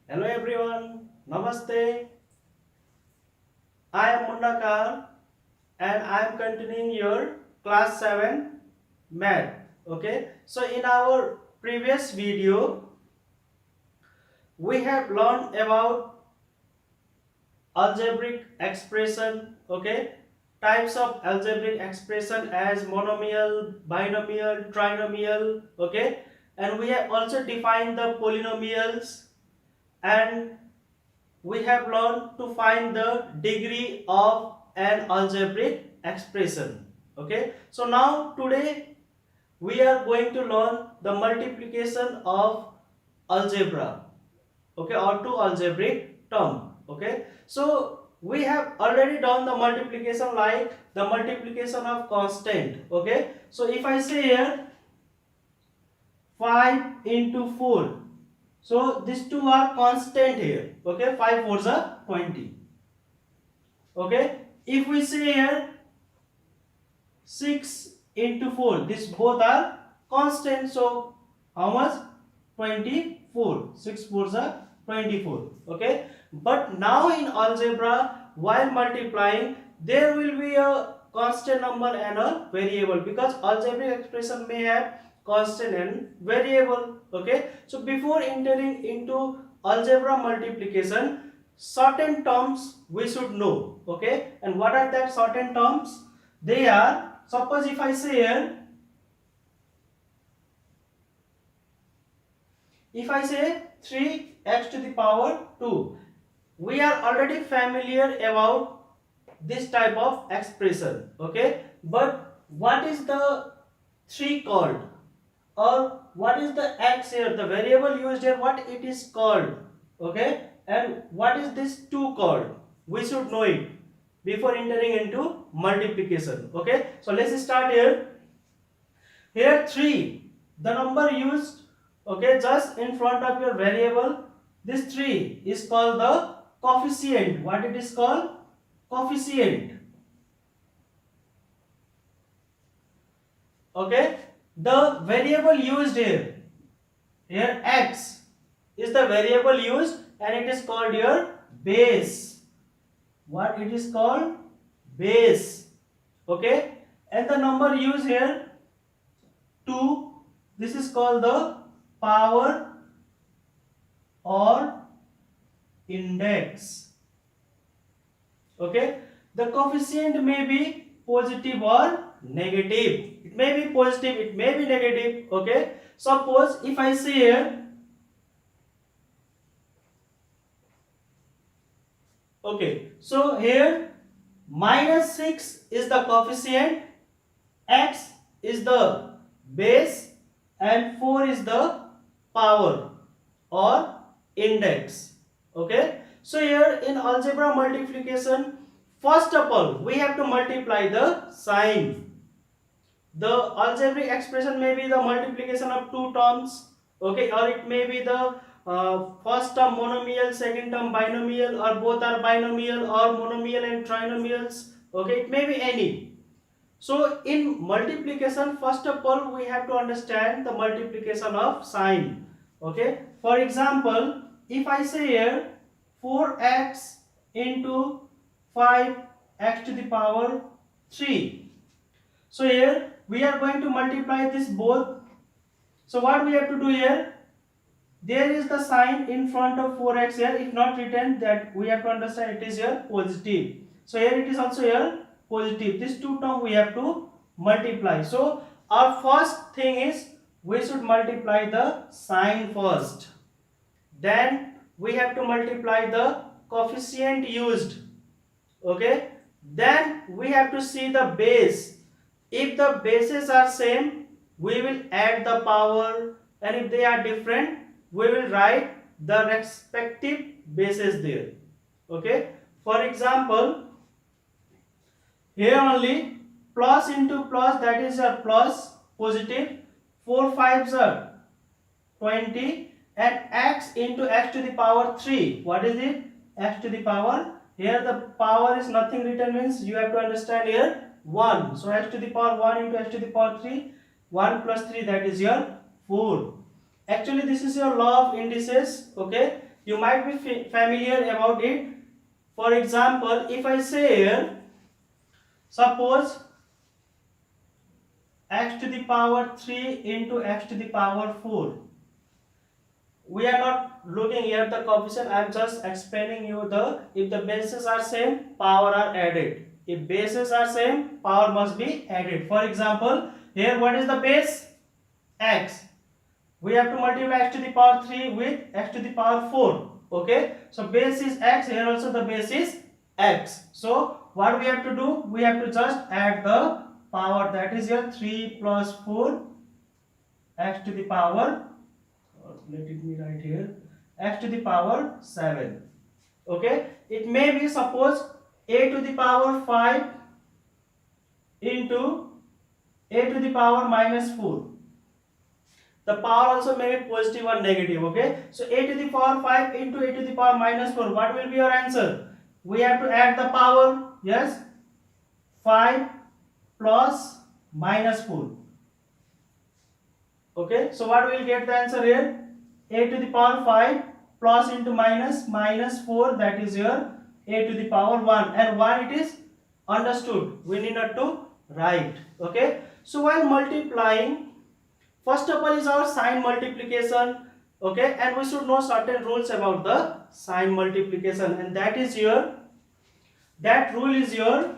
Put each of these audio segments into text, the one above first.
Hello everyone, Namaste. I am Mundakar and I am continuing your class 7 math. Okay, so in our previous video, we have learned about algebraic expression. Okay, types of algebraic expression as monomial, binomial, trinomial. Okay, and we have also defined the polynomials, and we have learned to find the degree of an algebraic expression. Okay, so now today we are going to learn the multiplication of algebra, okay, or two algebraic term. Okay, so we have already done the multiplication, like the multiplication of constant. Okay, so if I say here 5 into 4, so these two are constant here. Okay, 5 4s are 20. Okay, if we say here 6 into 4, these both are constant, so how much? 24. 6 4s are 24. Okay, but now in algebra, while multiplying, there will be a constant number and a variable, because algebraic expression may have constant and variable. Okay, so before entering into algebra multiplication, certain terms we should know. Okay, and what are that certain terms? They are, suppose if I say here, if I say 3x to the power 2, we are already familiar about this type of expression. Okay, but what is the 3 called, or what is the x here, the variable used here, what it is called? Okay, and what is this 2 called? We should know it before entering into multiplication. Okay, so let's start here. Here 3, the number used, okay, just in front of your variable, this 3 is called the coefficient. What it is called? Coefficient. Okay, the variable used here x is the variable used, and it is called your base. What it is called? Base. Okay, and the number used here 2, this is called the power or index. Okay, the coefficient may be positive or negative. It may be positive, it may be negative. Okay, suppose if I say here, okay, so here -6 is the coefficient, x is the base, and 4 is the power or index. Okay, so here in algebra multiplication, first of all we have to multiply the sign. The algebraic expression may be the multiplication of two terms. Okay, or it may be the first term monomial, second term binomial, or both are binomial, or monomial and trinomials. Okay, it may be any. So in multiplication, first of all we have to understand the multiplication of sign. Okay, for example, if I say here 4x into 5x to the power 3, so here we are going to multiply this both. So what we have to do here, there is the sign in front of 4x here, if not written, that we have to understand it is here positive. So here it is also here positive. These two terms we have to multiply. So our first thing is we should multiply the sign first. Then we have to multiply the coefficient used. Okay, then we have to see the base. If the bases are same, we will add the power, and if they are different, we will write the respective bases there. Okay, for example, here only plus into plus, that is a plus positive, 4 5s are 20, and x into x to the power 3, what is it? X to the power, here the power is nothing written, means you have to understand here 1, so x to the power 1 into x to the power 3, 1 plus 3, that is your 4. Actually this is your law of indices. Okay, You might be familiar about it. For example, if I say here, suppose x to the power 3 into x to the power 4. We are not looking here the coefficient. I am just explaining you the, if the bases are same, power are added. If bases are same, power must be added. For example, here what is the base? X. We have to multiply x to the power 3 with x to the power 4. Okay, so base is x, here also the base is x. So what we have to do, we have to just add the power, that is here 3 plus 4 x to the power, let it be right here, x to the power 7. Okay, it may be, suppose a to the power 5 into a to the power minus 4. The power also may be positive or negative. Okay, so a to the power 5 into a to the power minus 4, what will be your answer? We have to add the power. Yes, 5 plus minus 4. Okay, so what we will get the answer here? A to the power 5 plus into minus 4, that is your a to the power 1, and 1 it is understood, we need not to write. Okay, so while multiplying, first of all is our sign multiplication. Okay, and we should know certain rules about the sign multiplication, and that is your, that rule is your,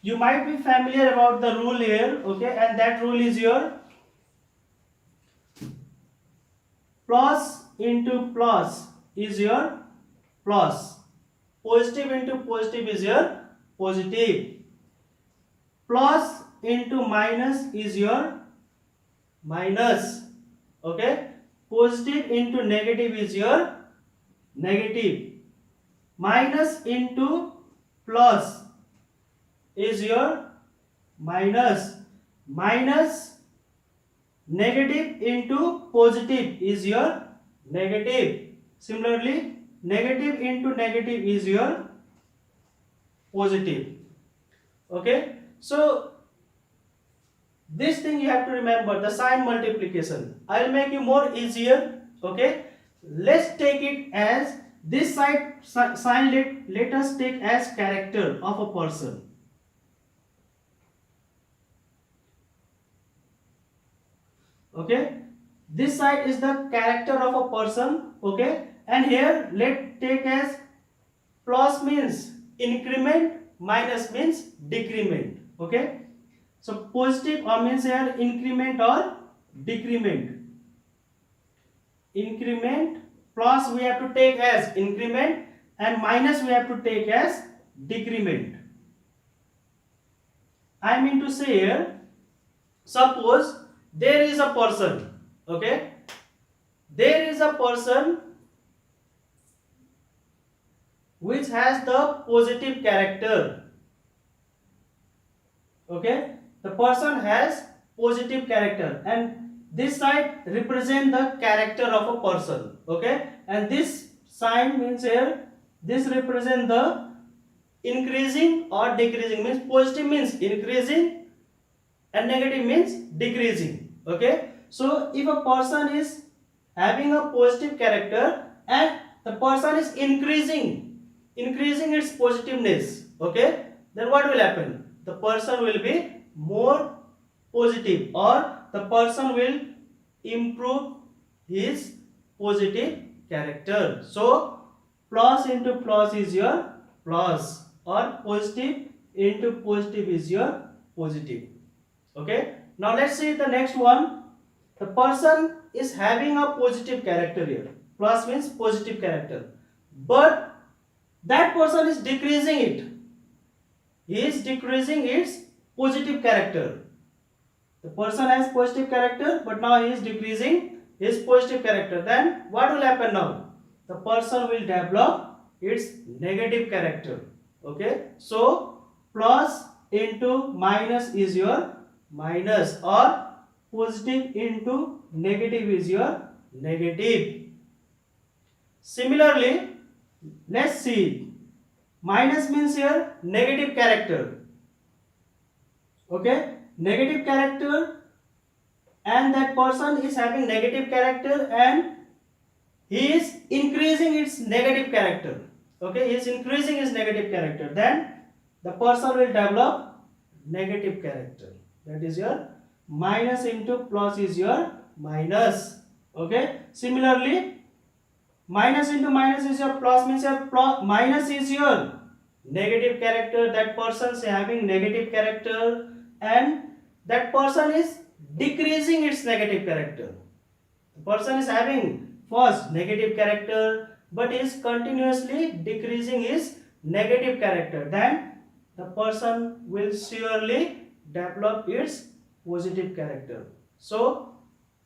you might be familiar about the rule here. Okay, and that rule is your plus into plus is your plus, positive into positive is your positive, plus into minus is your minus. Okay, positive into negative is your negative, minus into plus is your minus, minus negative into positive is your negative. Similarly, negative into negative is your positive. Okay, so this thing you have to remember, the sign multiplication. I will make you more easier. Okay, let's take it as this side sign, let us take as character of a person. Okay, this side is the character of a person. Okay, and here let take as plus means increment, minus means decrement. Okay, so positive means here increment or decrement. Increment, plus we have to take as increment, and minus we have to take as decrement. I mean to say here, suppose there is a person. Okay, there is a person which has the positive character. Okay, the person has positive character, and this side represent the character of a person. Okay, and this sign means here, this represent the increasing or decreasing, means positive means increasing and negative means decreasing. Okay, so if a person is having a positive character and the person is increasing its positiveness, okay, then what will happen? The person will be more positive, or the person will improve his positive character. So plus into plus is your plus, or positive into positive is your positive. Okay, now let's see the next one. The person is having a positive character here. Plus means positive character, but that person is decreasing it. He is decreasing its positive character. The person has positive character, but now he is decreasing his positive character. Then what will happen now? The person will develop its negative character. Okay, so plus into minus is your minus, or positive into negative is your negative. Similarly, let's see, minus means here negative character. Okay, negative character, and that person is having negative character, and he is increasing its negative character. Okay, he is increasing his negative character. Then the person will develop negative character. That is your minus into plus is your minus. Okay. Similarly, minus into minus is your plus, means your plus, minus is your negative character. That person is having negative character, and that person is decreasing its negative character. The person is having first negative character but is continuously decreasing his negative character. Then the person will surely develop its positive character. So,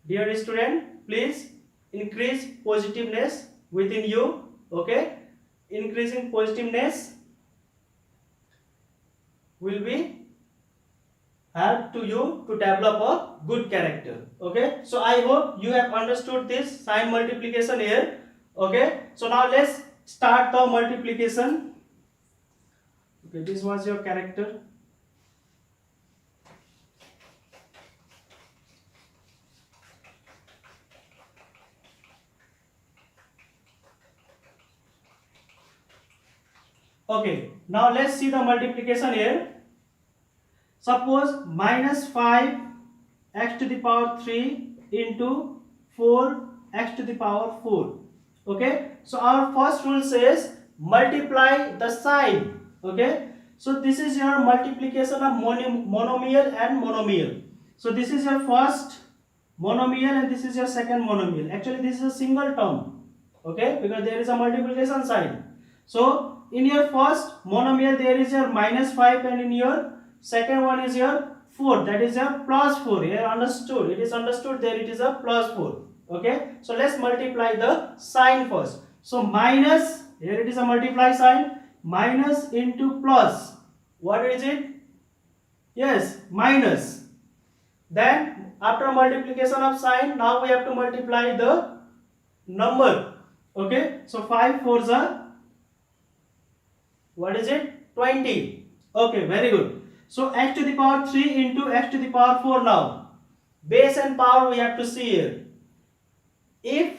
dear student, please increase positiveness within you. Okay, increasing positiveness will be help to you to develop a good character. Okay, so I hope you have understood this sign multiplication here. Okay, so now let's start the multiplication. Okay, this was your character. Okay, now let's see the multiplication here. Suppose minus 5 x to the power 3 into 4 x to the power 4. Okay, so our first rule says multiply the sign. Okay, so this is your multiplication of monomial and monomial. So this is your first monomial and this is your second monomial. Actually, this is a single term. Okay, because there is a multiplication sign. So in your first monomial there is your minus 5, and in your second one is your 4, that is your plus 4. Here understood, it is understood there it is a plus 4. Okay, so let's multiply the sign first. So minus, here it is a multiply sign, minus into plus. What is it? Yes, minus. Then after multiplication of sign, now we have to multiply the number. Okay, so 5 4s are, what is it? 20. Okay, very good. So x to the power 3 into x to the power 4 now. Base and power we have to see here. If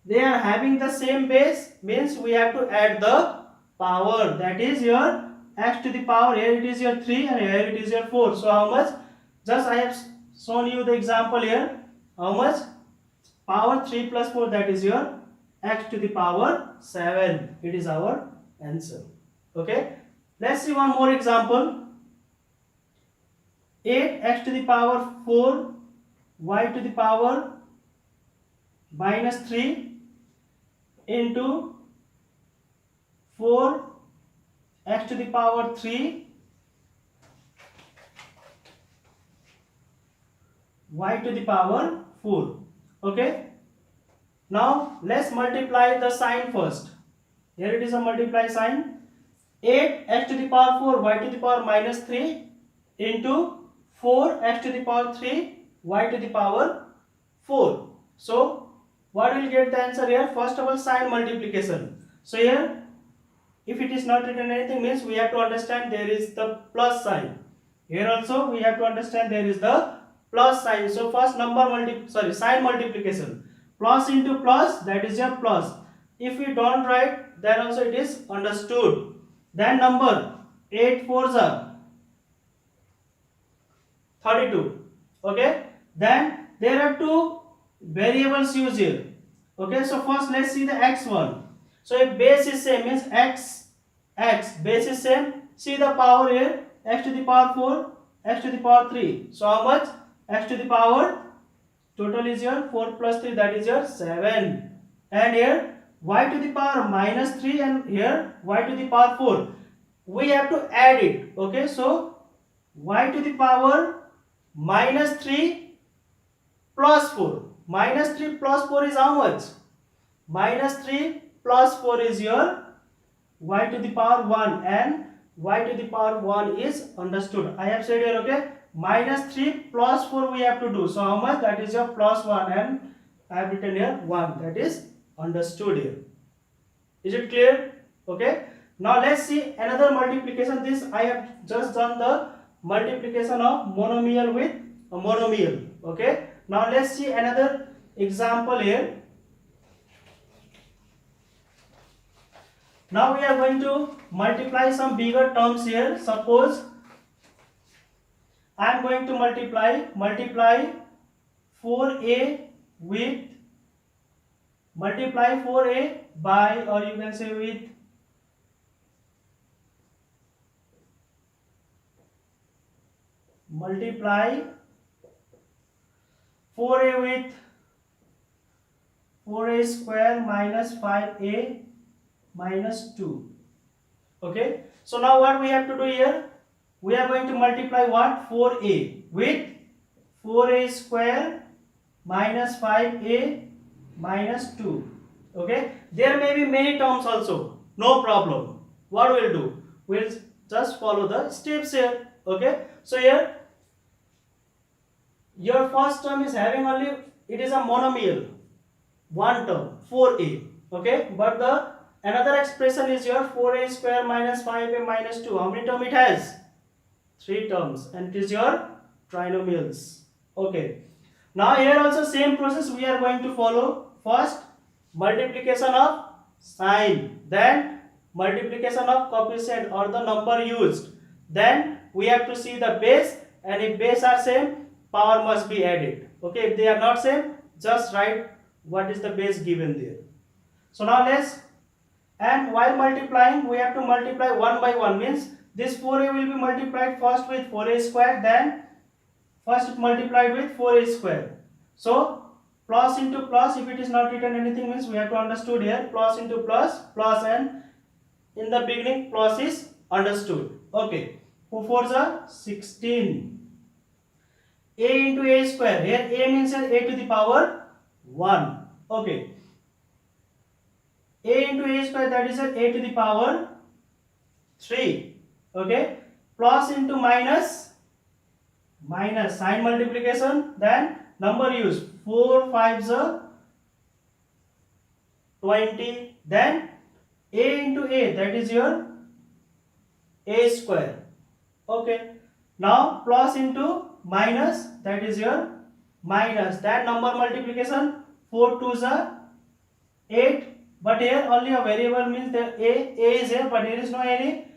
they are having the same base, means we have to add the power. That is your x to the power, here it is your 3 and here it is your 4. So how much? Just I have shown you the example here. How much? Power 3 plus 4, that is your x to the power 7. It is our answer. Okay, let's see one more example. 8x to the power 4 y to the power minus 3 into 4 x to the power 3 y to the power 4. Okay, now let's multiply the sign first. Here it is a multiply sign. 8 x to the power 4 y to the power minus 3 into 4 x to the power 3 y to the power 4. So what will get the answer here? First of all, sign multiplication. So here if it is not written anything, means we have to understand there is the plus sign. Here also we have to understand there is the plus sign. So first sign multiplication. Plus into plus, that is your plus. If we don't write, then also it is understood. Then number 8 4s are 32. Okay, then there are two variables used here. Okay, so first let's see the x1. So if base is same, means x base is same, see the power here, x to the power 4 x to the power 3. So how much? X to the power, total is your 4 plus 3, that is your 7. And here y to the power minus 3 and here y to the power 4. We have to add it. Okay, so y to the power minus 3 plus 4. Minus 3 plus 4 is how much? Minus 3 plus 4 is your y to the power 1, and y to the power 1 is understood. I have said here, okay, minus 3 plus 4 we have to do. So how much? That is your plus 1, and I have written here 1. That is understood here. Is it clear? Okay. Now let's see another multiplication. This I have just done the multiplication of monomial with a monomial. Okay. Now let's see another example here. Now we are going to multiply some bigger terms here. Suppose I am going to multiply 4a with multiply 4a by, or you can say with multiply 4a with 4a square minus 5a minus 2. Okay, so now what we have to do here, we are going to multiply what, 4a with 4a square minus 5a minus 2. Okay, there may be many terms also, no problem. What we'll do, we'll just follow the steps here. Okay, so here your first term is having only, it is a monomial, one term 4a. Okay, but the another expression is your 4a square minus 5a minus 2. How many terms it has? 3 terms, and it is your trinomials. Okay, now here also same process we are going to follow. First multiplication of sign, then multiplication of coefficient or the number used, then we have to see the base, and if base are same, power must be added. Okay, if they are not same, just write what is the base given there. So now let's, and while multiplying we have to multiply one by one, means this 4a will be multiplied first with 4a square, then first multiplied with 4a square. So plus into plus, if it is not written anything, means we have to understood here plus into plus, plus, and in the beginning plus is understood. Okay, 4 4s are 16. A into a square, here a means a to the power 1. Okay, a into a square, that is a to the power 3. Okay, plus into minus, minus sign multiplication, then number used, 4 5s are 20, then a into a, that is your a square. Okay, now plus into minus, that is your minus, that number multiplication, 4 2s are 8, but here only a variable, means the a is here, but here is no any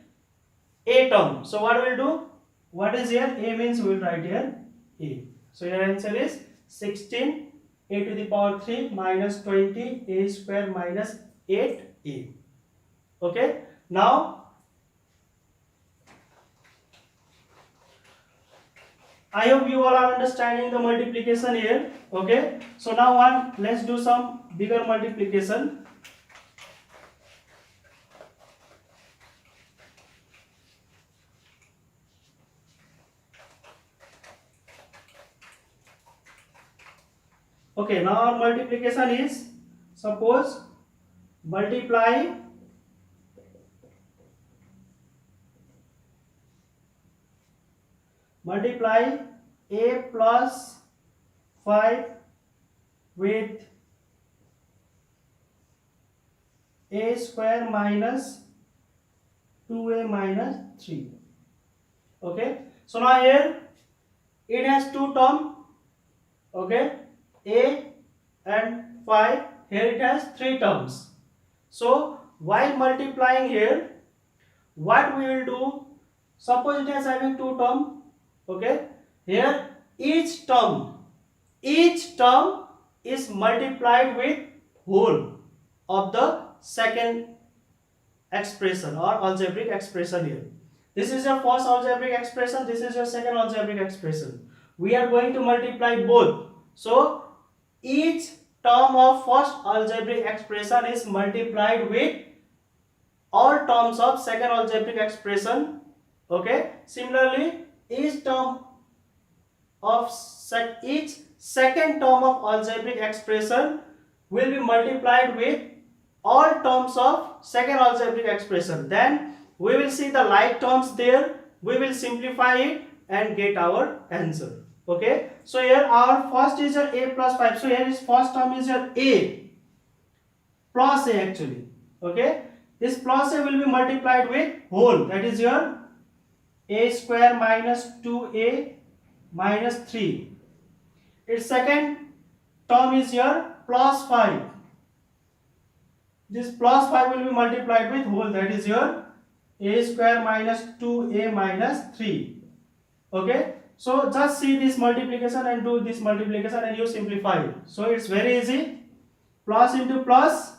a term. So what we'll do, what is here, a means we will write here a. So your answer is 16 a to the power 3 minus 20 a square minus 8a. Okay, now I hope you all are understanding the multiplication here. Okay, so now let's do some bigger multiplication. Okay, now our multiplication is, suppose multiply a plus 5 with a square minus 2a minus 3. Okay, so now here it has two terms. Okay, a and 5, here it has 3 terms. So while multiplying here, what we will do, suppose it has having 2 terms. Okay, here each term is multiplied with whole of the second expression or algebraic expression here. This is your first algebraic expression, this is your second algebraic expression. We are going to multiply both. So each term of first algebraic expression is multiplied with all terms of second algebraic expression. Okay, similarly each second term of algebraic expression will be multiplied with all terms of second algebraic expression. Then we will see the like terms there, we will simplify it and get our answer. Okay, so here our first is your a plus 5. So here is first term is your a plus a actually. Okay, this plus a will be multiplied with whole, that is your a square minus 2a minus 3. Its second term is your plus 5. this plus 5 will be multiplied with whole, that is your a square minus 2a minus 3. Okay, so just see this multiplication and do this multiplication and you simplify it. So it's very easy. Plus into plus,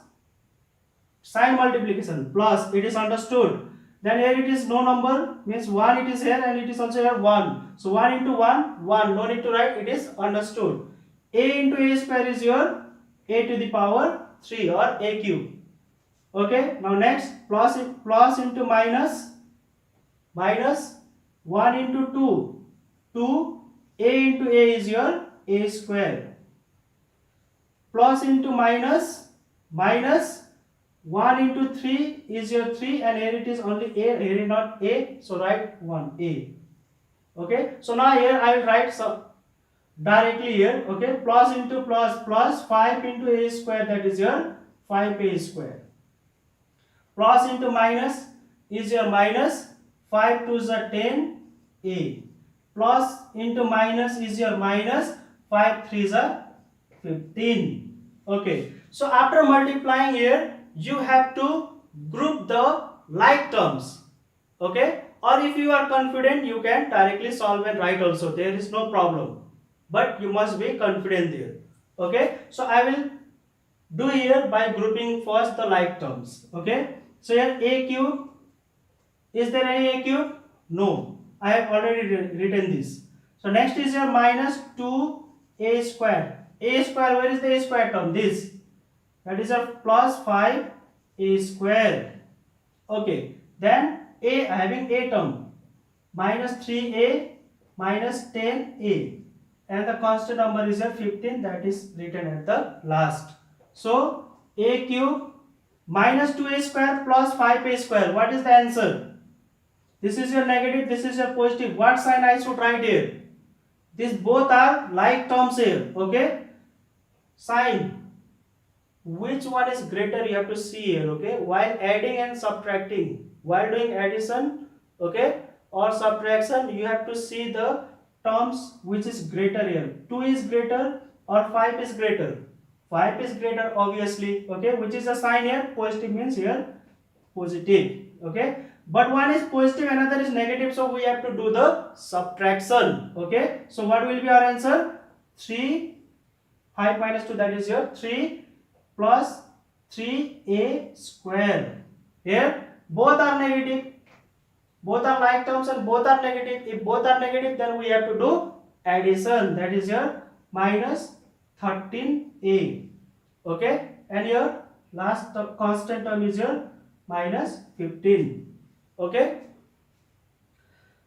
sign multiplication, plus, it is understood. Then here it is no number, means 1 it is here and it is also here 1. So 1 into 1, 1, no need to write, it is understood. A into a square is your a to the power 3 or a cube. Okay, now next, plus into minus, minus 1 into 2, 2, a into a is your a square. Plus into minus, minus 1 into 3 is your 3 and here it is only a, here is not a, so write 1a. Okay, so now here I will write some directly here. Okay, plus into plus, plus 5 into a square, that is your 5a square. Plus into minus is your minus 5 to the 10a. Plus into minus is your minus 5 3 the 15. Okay, so after multiplying here, you have to group the like terms. Okay, or if you are confident, you can directly solve and write also, there is no problem, but you must be confident there. Okay, so I will do here by grouping first the like terms. Okay, so here a cube, is there any a cube? No, I have already written this. So next is your minus 2a square. A square, where is the a square term? This, that is a plus 5a square. Okay, then a, having a term, minus 3a minus 10a, and the constant number is a 15, that is written at the last. So a cube minus 2a square plus 5a square, what is the answer? This is your negative, this is your positive. What sign I should write here? These both are like terms here. Okay, sign, which one is greater, you have to see here. Okay, while adding and subtracting, while doing addition, okay, or subtraction, you have to see the terms which is greater here. 2 is greater or 5 is greater? 5 is greater, obviously. Okay, which is the sign here? Positive, means here positive. Okay, but one is positive, another is negative, so we have to do the subtraction. Okay, so what will be our answer? 3, 5 minus 2, that is your 3 plus 3a square. Here both are negative, both are like terms and both are negative. If both are negative, then we have to do addition, that is your minus 13a. Okay, and your last constant term is your minus 15. Okay,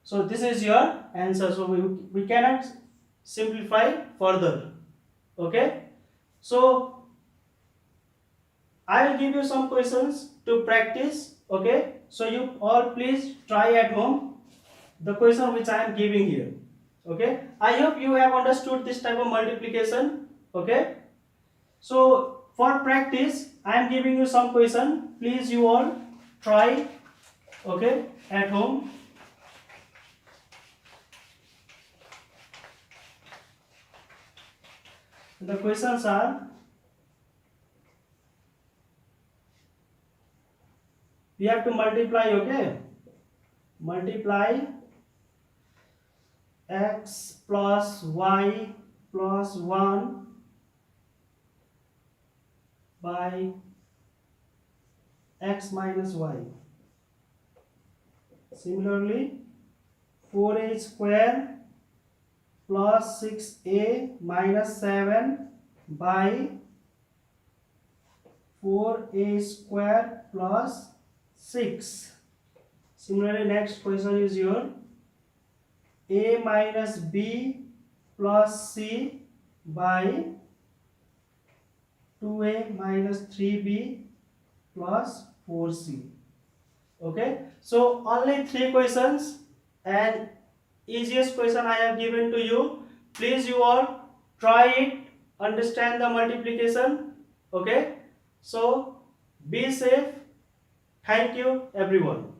so this is your answer. So we cannot simplify further. Okay, so I will give you some questions to practice. Okay, so you all please try at home the question which I am giving here. Okay, I hope you have understood this type of multiplication. Okay, so for practice I am giving you some question, please you all try. Okay, at home. The questions are, we have to multiply. Okay, multiply x plus y plus 1 by x minus y. Similarly, 4a square plus 6a minus 7 by 4a square plus 6. Similarly, next question is your a minus b plus c by 2a minus 3b plus 4c. Okay, so only 3 questions and easiest question I have given to you. Please you all try it, understand the multiplication. Okay, so be safe. Thank you everyone.